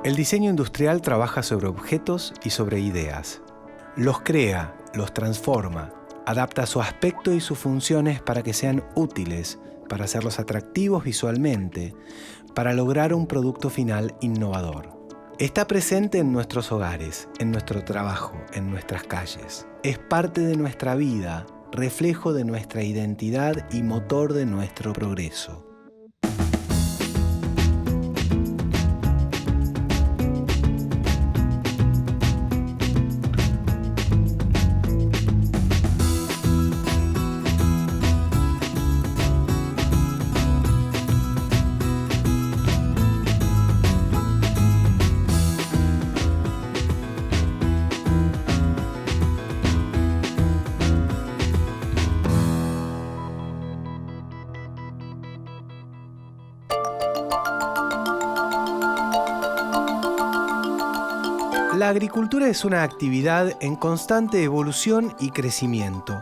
El diseño industrial trabaja sobre objetos y sobre ideas. Los crea, los transforma, adapta su aspecto y sus funciones para que sean útiles, para hacerlos atractivos visualmente, para lograr un producto final innovador. Está presente en nuestros hogares, en nuestro trabajo, en nuestras calles. Es parte de nuestra vida, reflejo de nuestra identidad y motor de nuestro progreso. La agricultura es una actividad en constante evolución y crecimiento.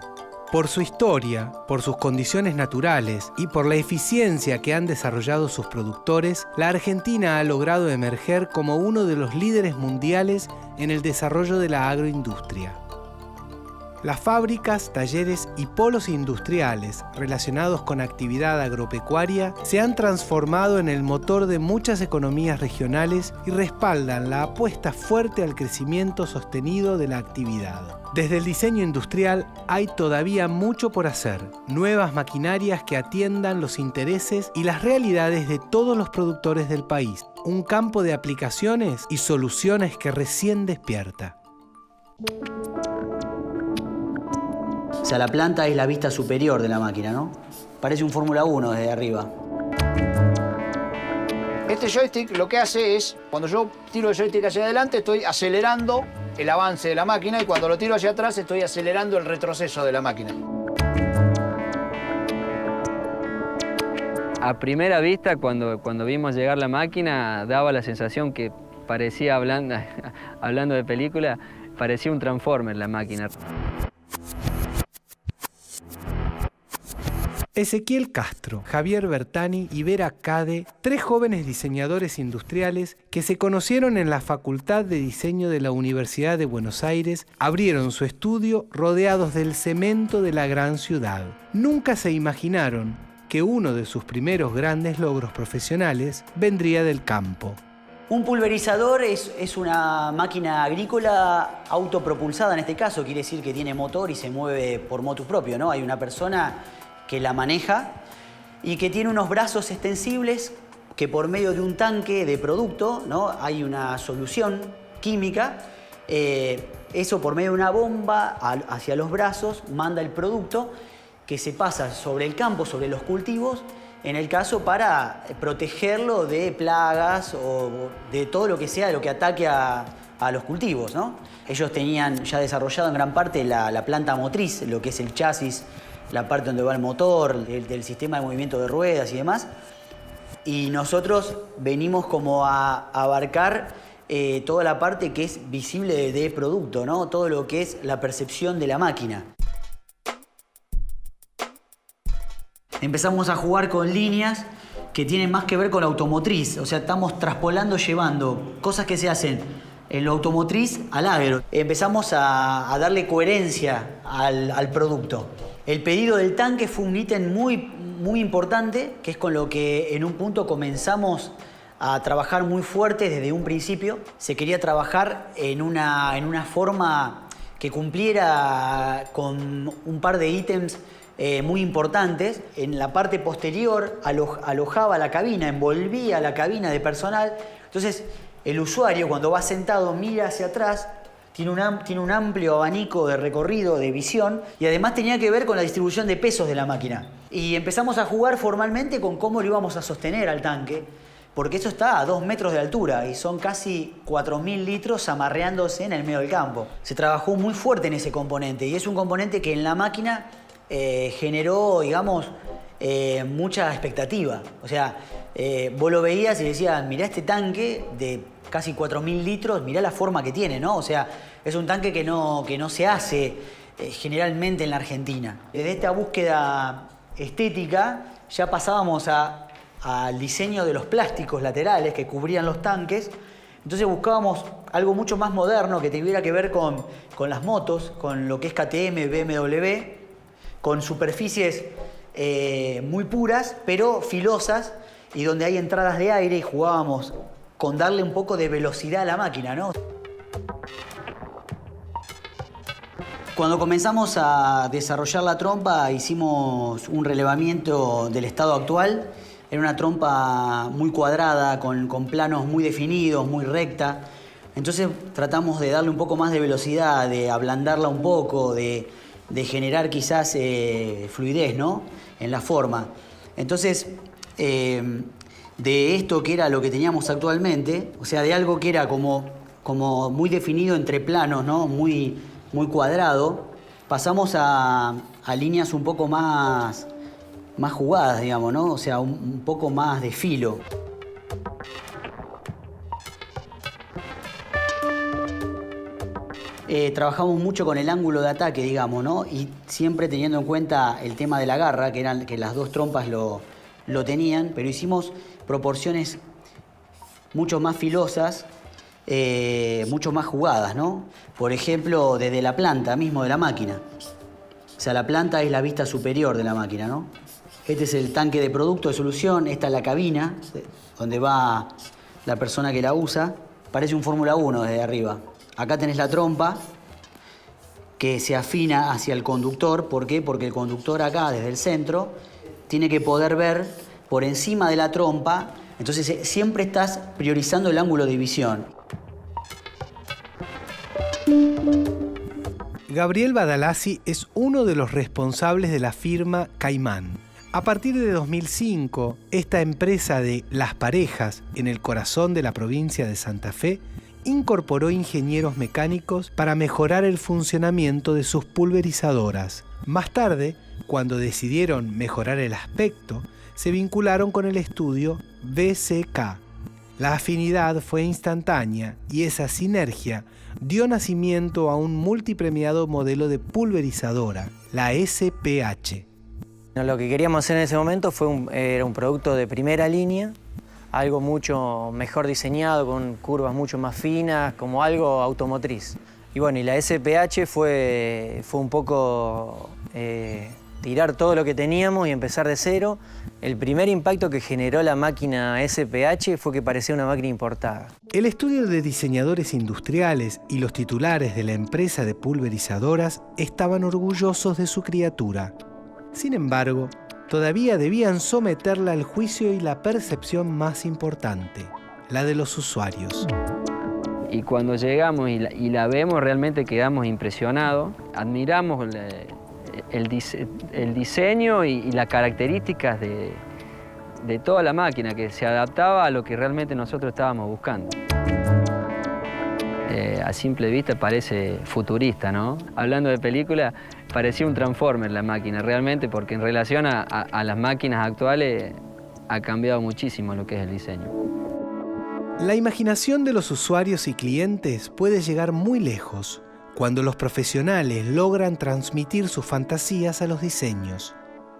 Por su historia, por sus condiciones naturales y por la eficiencia que han desarrollado sus productores, la Argentina ha logrado emerger como uno de los líderes mundiales en el desarrollo de la agroindustria. Las fábricas, talleres y polos industriales relacionados con actividad agropecuaria se han transformado en el motor de muchas economías regionales y respaldan la apuesta fuerte al crecimiento sostenido de la actividad. Desde el diseño industrial hay todavía mucho por hacer, nuevas maquinarias que atiendan los intereses y las realidades de todos los productores del país, un campo de aplicaciones y soluciones que recién despierta. O sea, la planta es la vista superior de la máquina, ¿no? Parece un Fórmula 1 desde arriba. Este joystick lo que hace es, cuando yo tiro el joystick hacia adelante, estoy acelerando el avance de la máquina y cuando lo tiro hacia atrás, estoy acelerando el retroceso de la máquina. A primera vista, cuando vimos llegar la máquina, daba la sensación que parecía, hablando de película, parecía un Transformer la máquina. Ezequiel Castro, Javier Bertani y Vera Cade, tres jóvenes diseñadores industriales que se conocieron en la Facultad de Diseño de la Universidad de Buenos Aires, abrieron su estudio rodeados del cemento de la gran ciudad. Nunca se imaginaron que uno de sus primeros grandes logros profesionales vendría del campo. Un pulverizador es una máquina agrícola autopropulsada en este caso, quiere decir que tiene motor y se mueve por motus propio, ¿no? Hay una persona que la maneja y que tiene unos brazos extensibles que por medio de un tanque de producto, ¿no? Hay una solución química, eso por medio de una bomba hacia los brazos manda el producto que se pasa sobre el campo, sobre los cultivos, en el caso para protegerlo de plagas o de todo lo que sea, lo que ataque a los cultivos, ¿no? Ellos tenían ya desarrollado en gran parte la planta motriz, lo que es el chasis, la parte donde va el motor, del sistema de movimiento de ruedas y demás. Y nosotros venimos como a abarcar toda la parte que es visible de producto, ¿no? Todo lo que es la percepción de la máquina. Empezamos a jugar con líneas que tienen más que ver con la automotriz. O sea, estamos traspolando, llevando cosas que se hacen en lo automotriz al agro. Empezamos a darle coherencia al producto. El pedido del tanque fue un ítem muy importante, que es con lo que en un punto comenzamos a trabajar muy fuerte desde un principio. Se quería trabajar en una forma que cumpliera con un par de ítems muy importantes. En la parte posterior alojaba la cabina, envolvía la cabina de personal. Entonces, el usuario cuando va sentado mira hacia atrás, tiene un amplio abanico de recorrido, de visión, y además tenía que ver con la distribución de pesos de la máquina. Y empezamos a jugar formalmente con cómo lo íbamos a sostener al tanque, porque eso está a 2 metros de altura y son casi 4.000 litros amarreándose en el medio del campo. Se trabajó muy fuerte en ese componente y es un componente que en la máquina generó, digamos, mucha expectativa. O sea, vos lo veías y decías, mirá este tanque de casi 4.000 litros, mirá la forma que tiene, ¿no? O sea, es un tanque que no se hace generalmente en la Argentina. Desde esta búsqueda estética, ya pasábamos al diseño de los plásticos laterales que cubrían los tanques. Entonces buscábamos algo mucho más moderno que tuviera que ver con las motos, con lo que es KTM, BMW, con superficies muy puras, pero filosas, y donde hay entradas de aire, y jugábamos con darle un poco de velocidad a la máquina, ¿no? Cuando comenzamos a desarrollar la trompa, hicimos un relevamiento del estado actual. Era una trompa muy cuadrada, con planos muy definidos, muy recta. Entonces tratamos de darle un poco más de velocidad, de ablandarla un poco, de generar quizás fluidez, ¿no?, en la forma. Entonces, de esto que era lo que teníamos actualmente, o sea, de algo que era como muy definido entre planos, ¿no?, muy cuadrado, pasamos a líneas un poco más jugadas, digamos, ¿no? O sea, un poco más de filo. Trabajamos mucho con el ángulo de ataque, digamos, ¿no? Y siempre teniendo en cuenta el tema de la garra, que las dos trompas lo tenían, pero hicimos proporciones mucho más filosas, mucho más jugadas, ¿no? Por ejemplo, desde la planta mismo de la máquina. O sea, la planta es la vista superior de la máquina, ¿no? Este es el tanque de producto de solución, esta es la cabina, donde va la persona que la usa. Parece un Fórmula 1 desde arriba. Acá tenés la trompa, que se afina hacia el conductor. ¿Por qué? Porque el conductor acá, desde el centro, tiene que poder ver por encima de la trompa. Entonces siempre estás priorizando el ángulo de visión. Gabriel Badalasi es uno de los responsables de la firma Caimán. A partir de 2005, esta empresa de Las Parejas, en el corazón de la provincia de Santa Fe, incorporó ingenieros mecánicos para mejorar el funcionamiento de sus pulverizadoras. Más tarde, cuando decidieron mejorar el aspecto, se vincularon con el estudio BCK. La afinidad fue instantánea y esa sinergia dio nacimiento a un multipremiado modelo de pulverizadora, la SPH. Lo que queríamos hacer en ese momento era un producto de primera línea, algo mucho mejor diseñado, con curvas mucho más finas, como algo automotriz. Y bueno, y la SPH fue un poco tirar todo lo que teníamos y empezar de cero. El primer impacto que generó la máquina SPH fue que parecía una máquina importada. El estudio de diseñadores industriales y los titulares de la empresa de pulverizadoras estaban orgullosos de su criatura. Sin embargo, todavía debían someterla al juicio y la percepción más importante, la de los usuarios. Y cuando llegamos y la vemos, realmente quedamos impresionados. Admiramos el diseño y las características de toda la máquina, que se adaptaba a lo que realmente nosotros estábamos buscando. A simple vista parece futurista, ¿no? Hablando de película, parecía un Transformer la máquina, realmente, porque en relación a las máquinas actuales ha cambiado muchísimo lo que es el diseño. La imaginación de los usuarios y clientes puede llegar muy lejos cuando los profesionales logran transmitir sus fantasías a los diseños.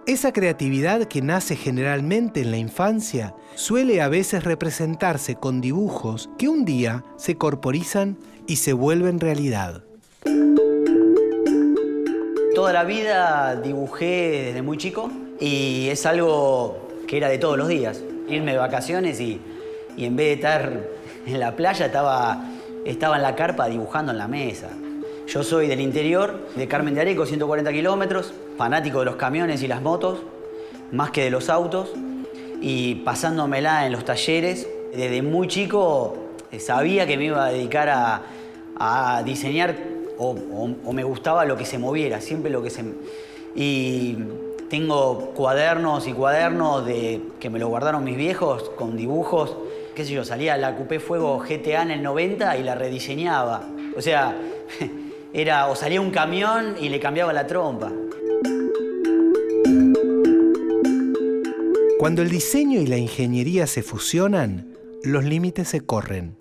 Esa creatividad que nace generalmente en la infancia suele a veces representarse con dibujos que un día se corporizan y se vuelven realidad. Toda la vida dibujé desde muy chico y es algo que era de todos los días. Irme de vacaciones y en vez de estar en la playa estaba en la carpa dibujando en la mesa. Yo soy del interior, de Carmen de Areco, 140 kilómetros, fanático de los camiones y las motos, más que de los autos, y pasándomela en los talleres. Desde muy chico sabía que me iba a dedicar a diseñar o me gustaba lo que se moviera, siempre lo que se... Y tengo cuadernos y cuadernos que me lo guardaron mis viejos con dibujos. Qué sé yo, salía la Coupé Fuego GTA en el 90 y la rediseñaba. O sea... o salía un camión y le cambiaba la trompa. Cuando el diseño y la ingeniería se fusionan, los límites se corren.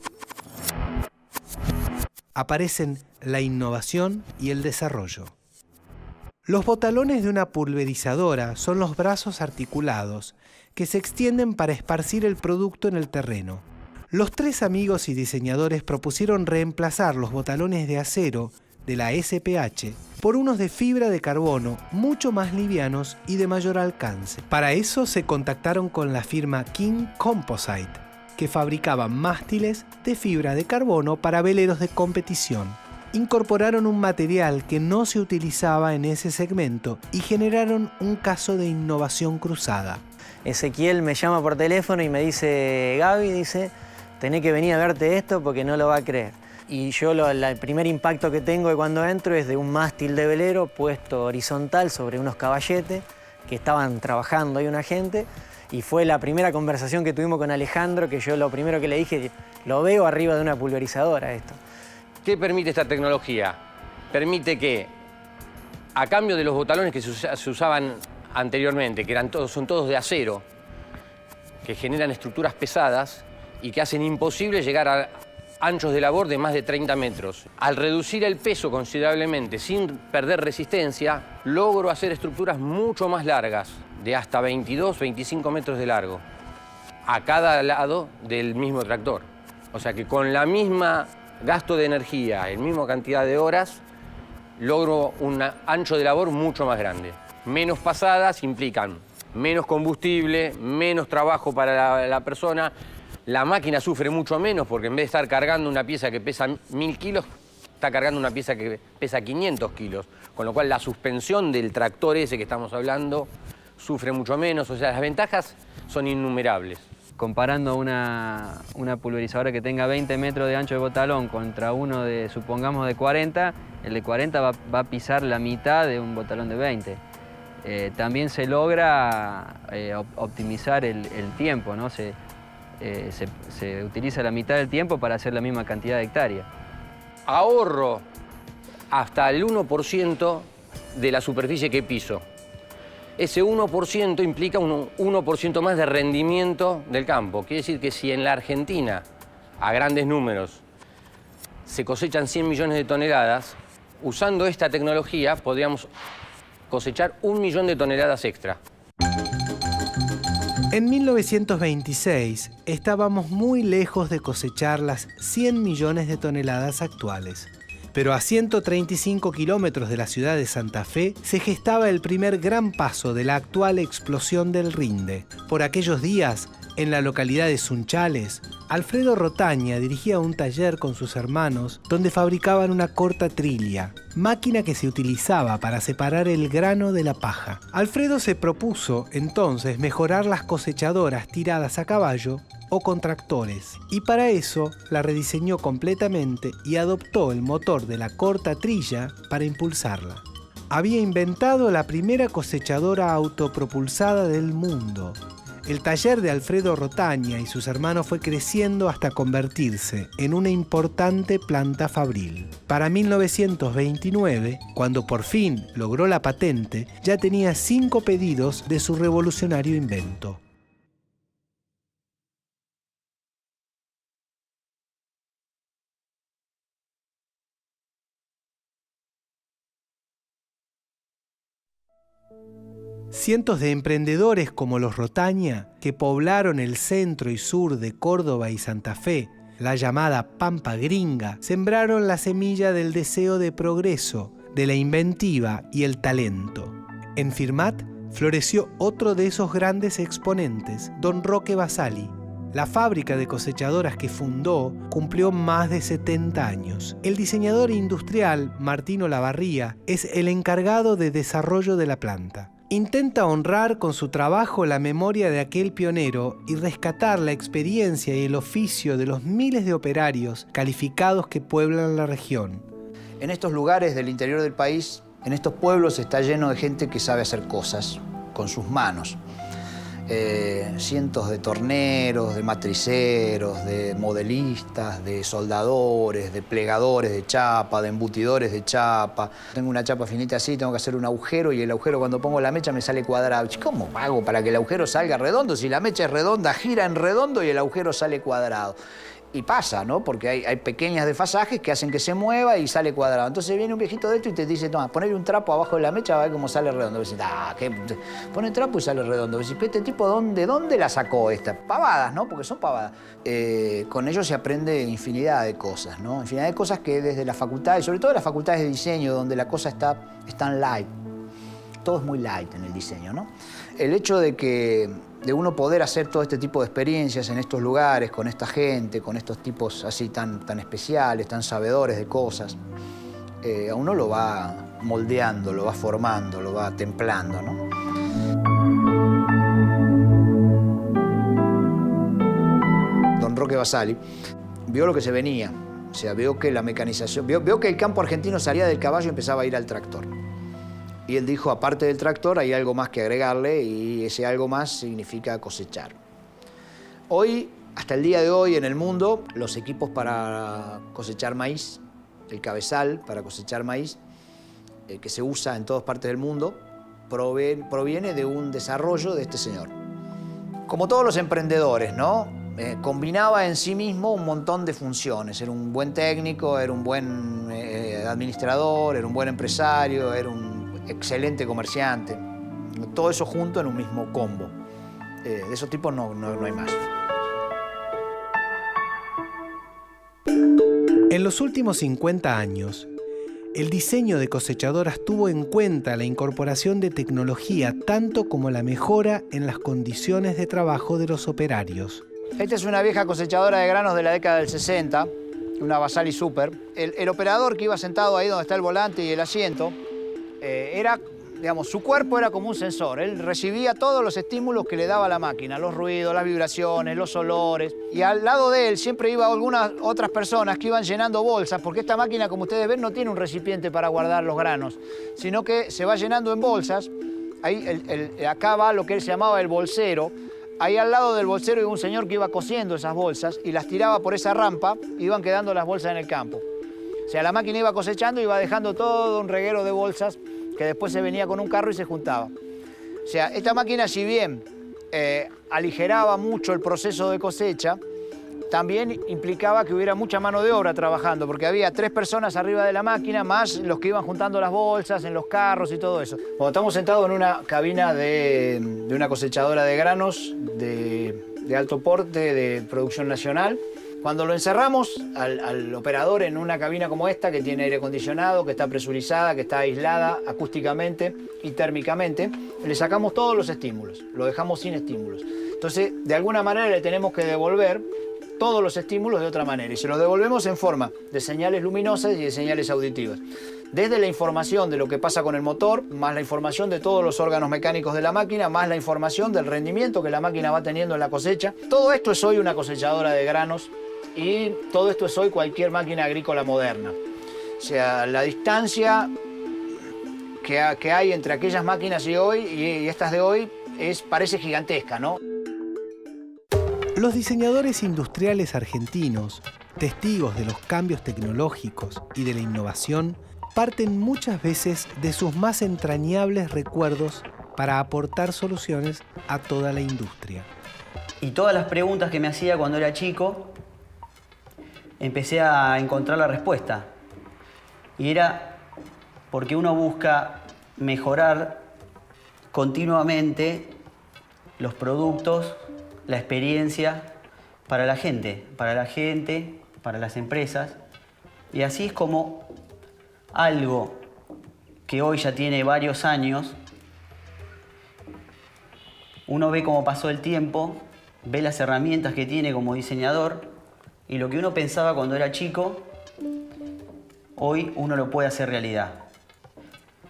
Aparecen la innovación y el desarrollo. Los botalones de una pulverizadora son los brazos articulados que se extienden para esparcir el producto en el terreno. Los tres amigos y diseñadores propusieron reemplazar los botalones de acero de la SPH por unos de fibra de carbono mucho más livianos y de mayor alcance. Para eso se contactaron con la firma King Composite, que fabricaba mástiles de fibra de carbono para veleros de competición. Incorporaron un material que no se utilizaba en ese segmento y generaron un caso de innovación cruzada. Ezequiel me llama por teléfono y me dice, Gaby, dice, tenés que venir a verte esto porque no lo va a creer. Y yo el primer impacto que tengo de cuando entro es de un mástil de velero puesto horizontal sobre unos caballetes que estaban trabajando ahí una gente. Y fue la primera conversación que tuvimos con Alejandro, que yo lo primero que le dije, lo veo arriba de una pulverizadora esto. ¿Qué permite esta tecnología? Permite que, a cambio de los botalones que se usaban anteriormente, que son todos de acero, que generan estructuras pesadas y que hacen imposible llegar a anchos de labor de más de 30 metros. Al reducir el peso considerablemente sin perder resistencia, logro hacer estructuras mucho más largas, de hasta 22, 25 metros de largo, a cada lado del mismo tractor. O sea que con la misma gasto de energía, la misma cantidad de horas, logro un ancho de labor mucho más grande. Menos pasadas implican menos combustible, menos trabajo para la persona. La máquina sufre mucho menos porque en vez de estar cargando una pieza que pesa 1000 kilos, está cargando una pieza que pesa 500 kilos. Con lo cual la suspensión del tractor ese que estamos hablando sufre mucho menos. O sea, las ventajas son innumerables. Comparando una pulverizadora que tenga 20 metros de ancho de botalón contra uno de, supongamos, de 40, el de 40 va a pisar la mitad de un botalón de 20. También se logra optimizar el tiempo, ¿no? Se utiliza la mitad del tiempo para hacer la misma cantidad de hectáreas. Ahorro hasta el 1% de la superficie que piso. Ese 1% implica un 1% más de rendimiento del campo. Quiere decir que si en la Argentina, a grandes números, se cosechan 100 millones de toneladas, usando esta tecnología podríamos cosechar 1 millón de toneladas extra. En 1926 estábamos muy lejos de cosechar las 100 millones de toneladas actuales. Pero a 135 kilómetros de la ciudad de Santa Fe se gestaba el primer gran paso de la actual explosión del Rinde. Por aquellos días, en la localidad de Sunchales, Alfredo Rotaña dirigía un taller con sus hermanos donde fabricaban una corta trilla, máquina que se utilizaba para separar el grano de la paja. Alfredo se propuso entonces mejorar las cosechadoras tiradas a caballo o con tractores, y para eso la rediseñó completamente y adoptó el motor de la corta trilla para impulsarla. Había inventado la primera cosechadora autopropulsada del mundo. El taller de Alfredo Rotaña y sus hermanos fue creciendo hasta convertirse en una importante planta fabril. Para 1929, cuando por fin logró la patente, ya tenía 5 pedidos de su revolucionario invento. Cientos de emprendedores como los Rotaña, que poblaron el centro y sur de Córdoba y Santa Fe, la llamada Pampa Gringa, sembraron la semilla del deseo de progreso, de la inventiva y el talento. En Firmat floreció otro de esos grandes exponentes, don Roque Basali. La fábrica de cosechadoras que fundó cumplió más de 70 años. El diseñador industrial Martino Lavarría es el encargado de desarrollo de la planta. Intenta honrar con su trabajo la memoria de aquel pionero y rescatar la experiencia y el oficio de los miles de operarios calificados que pueblan la región. En estos lugares del interior del país, en estos pueblos, está lleno de gente que sabe hacer cosas con sus manos. Cientos de torneros, de matriceros, de modelistas, de soldadores, de plegadores de chapa, de embutidores de chapa. Tengo una chapa finita así, tengo que hacer un agujero y el agujero cuando pongo la mecha me sale cuadrado. ¿Cómo hago para que el agujero salga redondo? Si la mecha es redonda, gira en redondo y el agujero sale cuadrado. Y pasa, ¿no? Porque hay pequeños desfasajes que hacen que se mueva y sale cuadrado. Entonces viene un viejito de esto y te dice, toma, ponle un trapo abajo de la mecha, a ver cómo sale redondo. Vos decís, ¿qué? Pone el trapo y sale redondo. Vos decís, ¿este tipo de dónde la sacó esta? Pavadas, ¿no? Porque son pavadas. Con ellos se aprende infinidad de cosas, ¿no? Infinidad de cosas que desde las facultades, sobre todo las facultades de diseño, donde la cosa está en light. Todo es muy light en el diseño, ¿no? El hecho de uno poder hacer todo este tipo de experiencias en estos lugares, con esta gente, con estos tipos así tan especiales, tan sabedores de cosas, a uno lo va moldeando, lo va formando, lo va templando, ¿no? Don Roque Basali vio lo que se venía, o sea, vio que la mecanización, vio que el campo argentino salía del caballo y empezaba a ir al tractor. Y él dijo, aparte del tractor, hay algo más que agregarle y ese algo más significa cosechar. Hoy, hasta el día de hoy, en el mundo, los equipos para cosechar maíz, el cabezal para cosechar maíz, que se usa en todas partes del mundo, proviene de un desarrollo de este señor. Como todos los emprendedores, ¿no? Combinaba en sí mismo un montón de funciones. Era un buen técnico, era un buen administrador, era un buen empresario, era un excelente comerciante. Todo eso junto en un mismo combo. De esos tipos no hay más. En los últimos 50 años, el diseño de cosechadoras tuvo en cuenta la incorporación de tecnología tanto como la mejora en las condiciones de trabajo de los operarios. Esta es una vieja cosechadora de granos de la década del 60, una Basali Super. El operador que iba sentado ahí donde está el volante y el asiento, su cuerpo era como un sensor. Él recibía todos los estímulos que le daba la máquina, los ruidos, las vibraciones, los olores. Y al lado de él siempre iba algunas otras personas que iban llenando bolsas, porque esta máquina, como ustedes ven, no tiene un recipiente para guardar los granos, sino que se va llenando en bolsas. Ahí acá va lo que él se llamaba el bolsero. Ahí al lado del bolsero iba un señor que iba cosiendo esas bolsas y las tiraba por esa rampa y iban quedando las bolsas en el campo. O sea, la máquina iba cosechando y iba dejando todo un reguero de bolsas que después se venía con un carro y se juntaba. O sea, esta máquina, si bien aligeraba mucho el proceso de cosecha, también implicaba que hubiera mucha mano de obra trabajando, porque había 3 personas arriba de la máquina, más los que iban juntando las bolsas en los carros y todo eso. Cuando estamos sentados en una cabina de una cosechadora de granos de alto porte, de producción nacional, cuando lo encerramos al operador en una cabina como esta, que tiene aire acondicionado, que está presurizada, que está aislada acústicamente y térmicamente, le sacamos todos los estímulos, lo dejamos sin estímulos. Entonces, de alguna manera le tenemos que devolver todos los estímulos de otra manera y se los devolvemos en forma de señales luminosas y de señales auditivas. Desde la información de lo que pasa con el motor, más la información de todos los órganos mecánicos de la máquina, más la información del rendimiento que la máquina va teniendo en la cosecha. Todo esto es hoy una cosechadora de granos y todo esto es hoy cualquier máquina agrícola moderna. O sea, la distancia que hay entre aquellas máquinas y hoy y estas de hoy parece gigantesca, ¿no? Los diseñadores industriales argentinos, testigos de los cambios tecnológicos y de la innovación, parten muchas veces de sus más entrañables recuerdos para aportar soluciones a toda la industria. Y todas las preguntas que me hacía cuando era chico, empecé a encontrar la respuesta. Y era porque uno busca mejorar continuamente los productos, la experiencia para la gente, para las empresas. Y así es como algo que hoy ya tiene varios años, uno ve cómo pasó el tiempo, ve las herramientas que tiene como diseñador y lo que uno pensaba cuando era chico, hoy uno lo puede hacer realidad.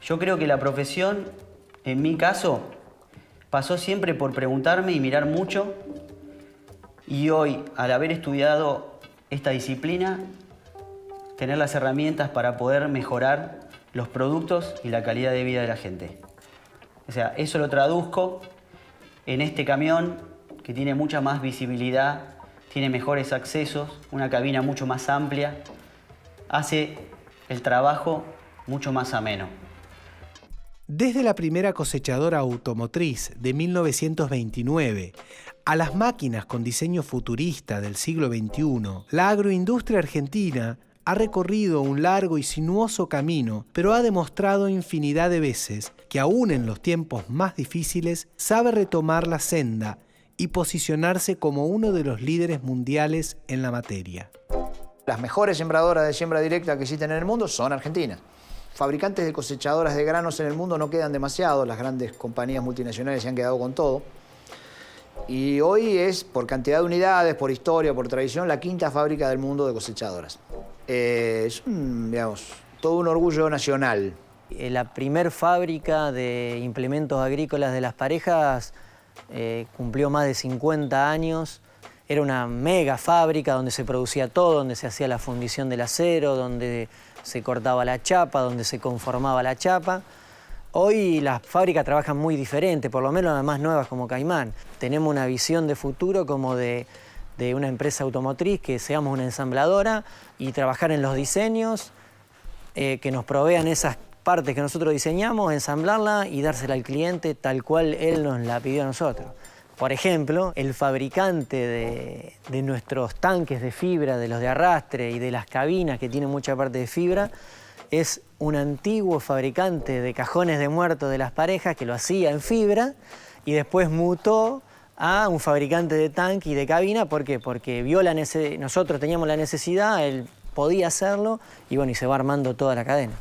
Yo creo que la profesión, en mi caso, pasó siempre por preguntarme y mirar mucho y hoy, al haber estudiado esta disciplina, tener las herramientas para poder mejorar los productos y la calidad de vida de la gente. O sea, eso lo traduzco en este camión que tiene mucha más visibilidad, tiene mejores accesos, una cabina mucho más amplia, hace el trabajo mucho más ameno. Desde la primera cosechadora automotriz de 1929 A las máquinas con diseño futurista del siglo XXI, la agroindustria argentina ha recorrido un largo y sinuoso camino, pero ha demostrado infinidad de veces que aún en los tiempos más difíciles sabe retomar la senda y posicionarse como uno de los líderes mundiales en la materia. Las mejores sembradoras de siembra directa que existen en el mundo son argentinas. Fabricantes de cosechadoras de granos en el mundo no quedan demasiados, las grandes compañías multinacionales se han quedado con todo. Y hoy es, por cantidad de unidades, por historia, por tradición, la quinta fábrica del mundo de cosechadoras. Es digamos, todo un orgullo nacional. La primer fábrica de implementos agrícolas de Las Parejas cumplió más de 50 años. Era una mega fábrica donde se producía todo, donde se hacía la fundición del acero, donde se cortaba la chapa, donde se conformaba la chapa. Hoy las fábricas trabajan muy diferente, por lo menos las más nuevas como Caimán. Tenemos una visión de futuro como de una empresa automotriz, que seamos una ensambladora y trabajar en los diseños, que nos provean esas partes que nosotros diseñamos, ensamblarla y dársela al cliente tal cual él nos la pidió a nosotros. Por ejemplo, el fabricante de nuestros tanques de fibra, de los de arrastre y de las cabinas que tienen mucha parte de fibra, es un antiguo fabricante de cajones de muertos de Las Parejas que lo hacía en fibra y después mutó a un fabricante de tanque y de cabina. ¿Por qué? Porque vio nosotros teníamos la necesidad, él podía hacerlo y bueno, y se va armando toda la cadena.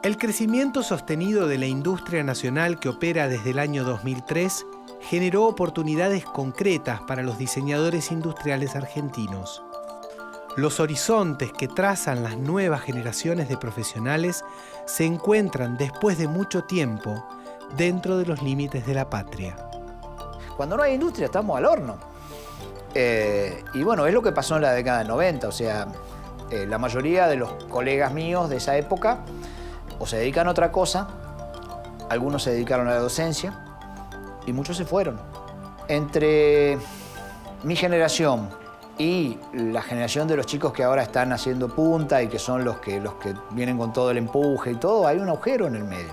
El crecimiento sostenido de la industria nacional que opera desde el año 2003 generó oportunidades concretas para los diseñadores industriales argentinos. Los horizontes que trazan las nuevas generaciones de profesionales se encuentran después de mucho tiempo dentro de los límites de la patria. Cuando no hay industria estamos al horno. Y bueno, es lo que pasó en la década del 90. O sea, la mayoría de los colegas míos de esa época o se dedican a otra cosa, algunos se dedicaron a la docencia y muchos se fueron. Entre mi generación y la generación de los chicos que ahora están haciendo punta y que son los que vienen con todo el empuje y todo, hay un agujero en el medio.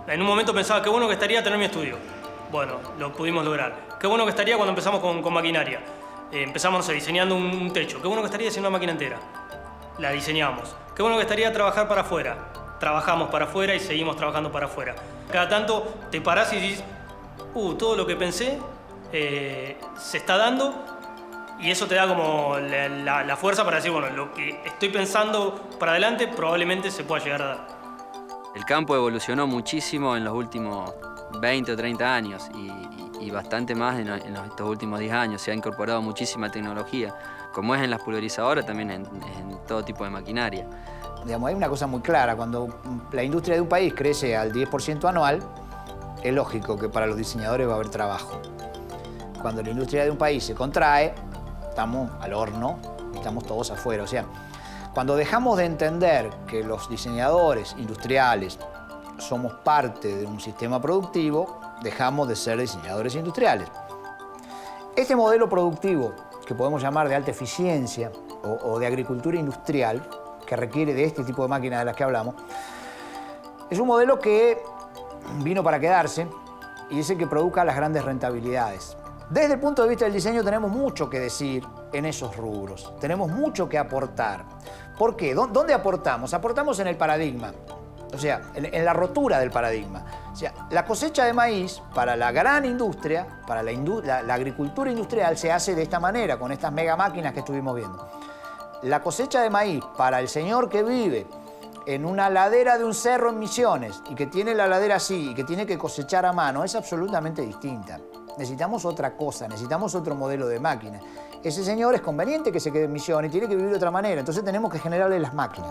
En un momento pensaba, qué bueno que estaría tener mi estudio. Bueno, lo pudimos lograr. Qué bueno que estaría cuando empezamos con maquinaria. Empezamos, no sé, diseñando un techo. Qué bueno que estaría haciendo una máquina entera. La diseñamos. Qué bueno que estaría trabajar para afuera. Trabajamos para afuera y seguimos trabajando para afuera. Cada tanto te parás y dices, todo lo que pensé se está dando, y eso te da como la fuerza para decir, bueno, lo que estoy pensando para adelante probablemente se pueda llegar a dar. El campo evolucionó muchísimo en los últimos 20 o 30 años y bastante más en estos últimos 10 años. Se ha incorporado muchísima tecnología, como es en las pulverizadoras, también en todo tipo de maquinaria. Digamos, hay una cosa muy clara, cuando la industria de un país crece al 10% anual, es lógico que para los diseñadores va a haber trabajo. Cuando la industria de un país se contrae, estamos al horno, estamos todos afuera. O sea, cuando dejamos de entender que los diseñadores industriales somos parte de un sistema productivo, dejamos de ser diseñadores industriales. Este modelo productivo, que podemos llamar de alta eficiencia o de agricultura industrial, que requiere de este tipo de máquinas de las que hablamos, es un modelo que vino para quedarse y es el que produzca las grandes rentabilidades. Desde el punto de vista del diseño tenemos mucho que decir en esos rubros, tenemos mucho que aportar. ¿Por qué? ¿Dónde aportamos? Aportamos en el paradigma, o sea, en la rotura del paradigma. O sea, la cosecha de maíz para la gran industria, para la agricultura industrial, se hace de esta manera, con estas mega máquinas que estuvimos viendo. La cosecha de maíz para el señor que vive en una ladera de un cerro en Misiones y que tiene la ladera así y que tiene que cosechar a mano es absolutamente distinta. Necesitamos otra cosa, necesitamos otro modelo de máquina. Ese señor es conveniente que se quede en Misiones y tiene que vivir de otra manera, entonces tenemos que generarle las máquinas.